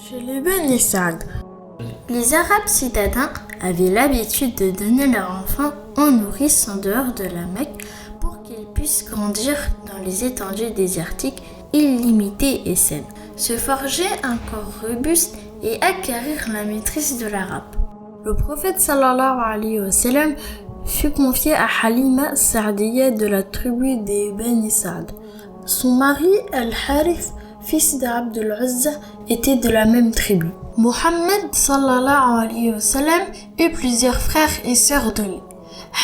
Chez les Bani Saad, les Arabes citadins avaient l'habitude de donner leurs enfants en nourrice en dehors de la Mecque pour qu'ils puissent grandir dans les étendues désertiques illimitées et saines, se forger un corps robuste et acquérir la maîtrise de l'arabe. Le prophète sallallahu alayhi wa sallam fut confié à Halima Sa'diya de la tribu des Bani Saad. Son mari Al-Harith, fils d'Abd al-Uzza, était de la même tribu. Mohammed sallallahu alayhi wa sallam eut plusieurs frères et sœurs de lait.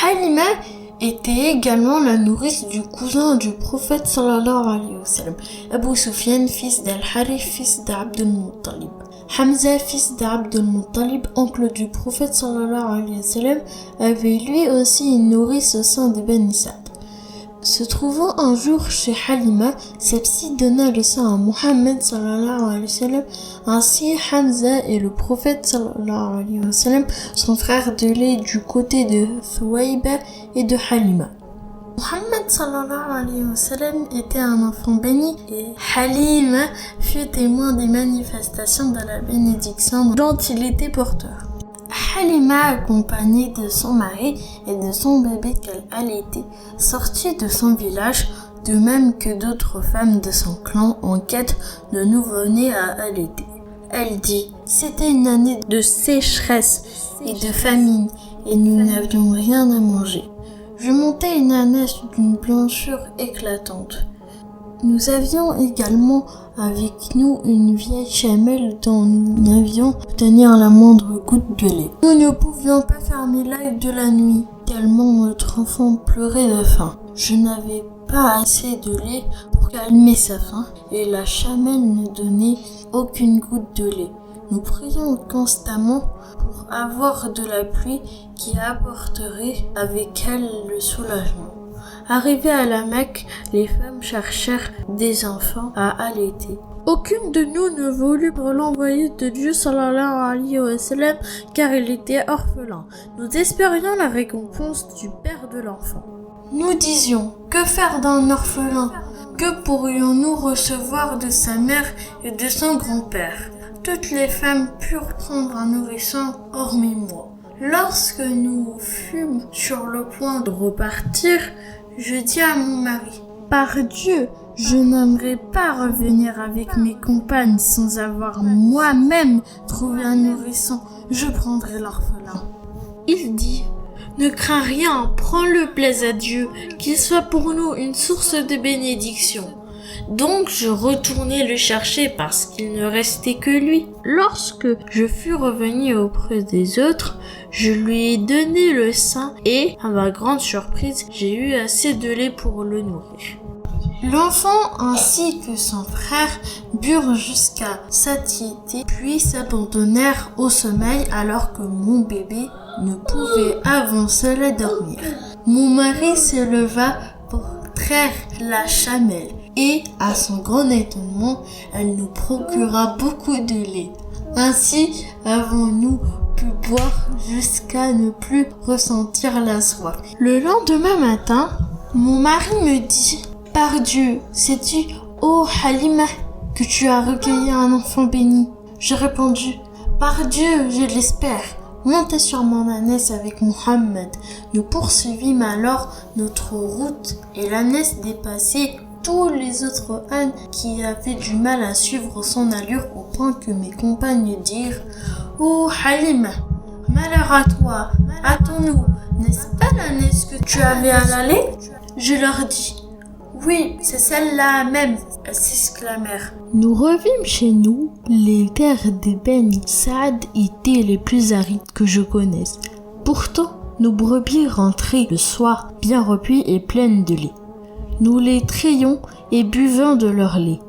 Halima était également la nourrice du cousin du prophète sallallahu alayhi wa sallam, Abu Sufyan, fils d'Al-Harith, fils d'Abd al-Muttalib. Hamza, fils d'Abd al-Muttalib, oncle du prophète sallallahu alayhi wa sallam, avait lui aussi une nourrice au sein des Bani Saad. Se trouvant un jour chez Halima, celle-ci donna le sein à Mohammed sallallahu alayhi wa sallam. Ainsi, Hamza et le prophète sallallahu alayhi wa sallam sont frères de lait du côté de Thuwayba et de Halima. Mohammed sallallahu alayhi wa sallam était un enfant béni et Halima fut témoin des manifestations de la bénédiction dont il était porteur. Halima, accompagnée de son mari et de son bébé qu'elle allaitait, sortit de son village, de même que d'autres femmes de son clan en quête de nouveau-nés à allaiter. Elle dit « C'était une année de sécheresse et de famine et nous n'avions rien à manger. Je montais une ânesse d'une blancheur éclatante. Nous avions également avec nous une vieille chamelle dont nous n'avions pu tenir la moindre goutte de lait. Nous ne pouvions pas fermer l'œil de la nuit, tellement notre enfant pleurait de faim. Je n'avais pas assez de lait pour calmer sa faim et la chamelle ne donnait aucune goutte de lait. Nous prions constamment pour avoir de la pluie qui apporterait avec elle le soulagement. Arrivées à la Mecque, les femmes cherchèrent des enfants à allaiter. Aucune de nous ne voulut pour l'envoyé de Dieu sallallahu alayhi wa sallam car il était orphelin. Nous espérions la récompense du père de l'enfant. Nous disions, que faire d'un orphelin? Que pourrions-nous recevoir de sa mère et de son grand-père? Toutes les femmes purent prendre un nourrisson hormis moi. Lorsque nous fûmes sur le point de repartir, je dis à mon mari, « Par Dieu, je n'aimerais pas revenir avec mes compagnes sans avoir moi-même trouvé un nourrisson. Je prendrai l'orphelin. » Il dit, « Ne crains rien, prends-le, plaise à Dieu, qu'il soit pour nous une source de bénédiction. » Donc je retournai le chercher parce qu'il ne restait que lui. Lorsque je fus revenu auprès des autres, je lui ai donné le sein et, à ma grande surprise, j'ai eu assez de lait pour le nourrir. L'enfant ainsi que son frère burent jusqu'à satiété, puis s'abandonnèrent au sommeil alors que mon bébé ne pouvait avancer à dormir. Mon mari se leva pour traire la chamelle et, à son grand étonnement, elle nous procura beaucoup de lait. Ainsi avons-nous pu boire jusqu'à ne plus ressentir la soif. Le lendemain matin, mon mari me dit « Par Dieu, sais-tu, ô Halima, que tu as recueilli un enfant béni ?» J'ai répondu « Par Dieu, je l'espère. » Monté sur mon ânesse avec Mohammed, nous poursuivîmes alors notre route et l'ânesse dépassait tous les autres ânes qui avaient du mal à suivre son allure au point que mes compagnes dirent « Oh Halima, malheur à toi, hâtons-nous, n'est-ce pas l'ânesse que tu avais à l'aller ?» Je leur dis « Oui, c'est celle-là même », elles s'exclamèrent. Nous revîmes chez nous. Les terres des Bani Saad étaient les plus arides que je connaisse. Pourtant, nos brebis rentraient le soir bien repues et pleines de lait. Nous les traions et buvions de leur lait.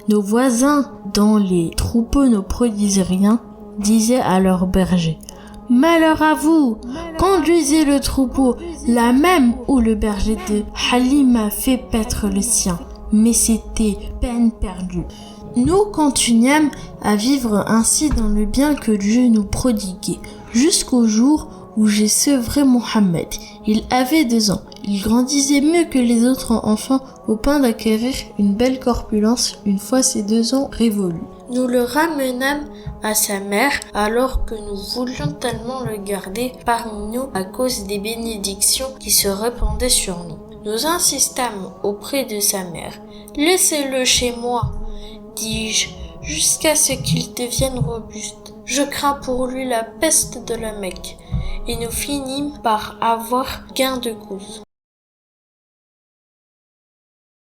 Nos voisins, dont les troupeaux ne produisaient rien, disaient à leurs bergers « Malheur à vous, conduisez le troupeau, là même où le berger de Halima fait paître le sien. » Mais c'était peine perdue. Nous continuâmes à vivre ainsi dans le bien que Dieu nous prodiguait, jusqu'au jour où j'ai sevré Mohammed. Il avait 2 ans. Il grandissait mieux que les autres enfants au point d'acquérir une belle corpulence une fois ses 2 ans révolus. Nous le ramenâmes à sa mère alors que nous voulions tellement le garder parmi nous à cause des bénédictions qui se répandaient sur nous. Nous insistâmes auprès de sa mère. « Laissez-le chez moi, dis-je, jusqu'à ce qu'il devienne robuste. Je crains pour lui la peste de la Mecque. » Et nous finîmes par avoir gain de cause.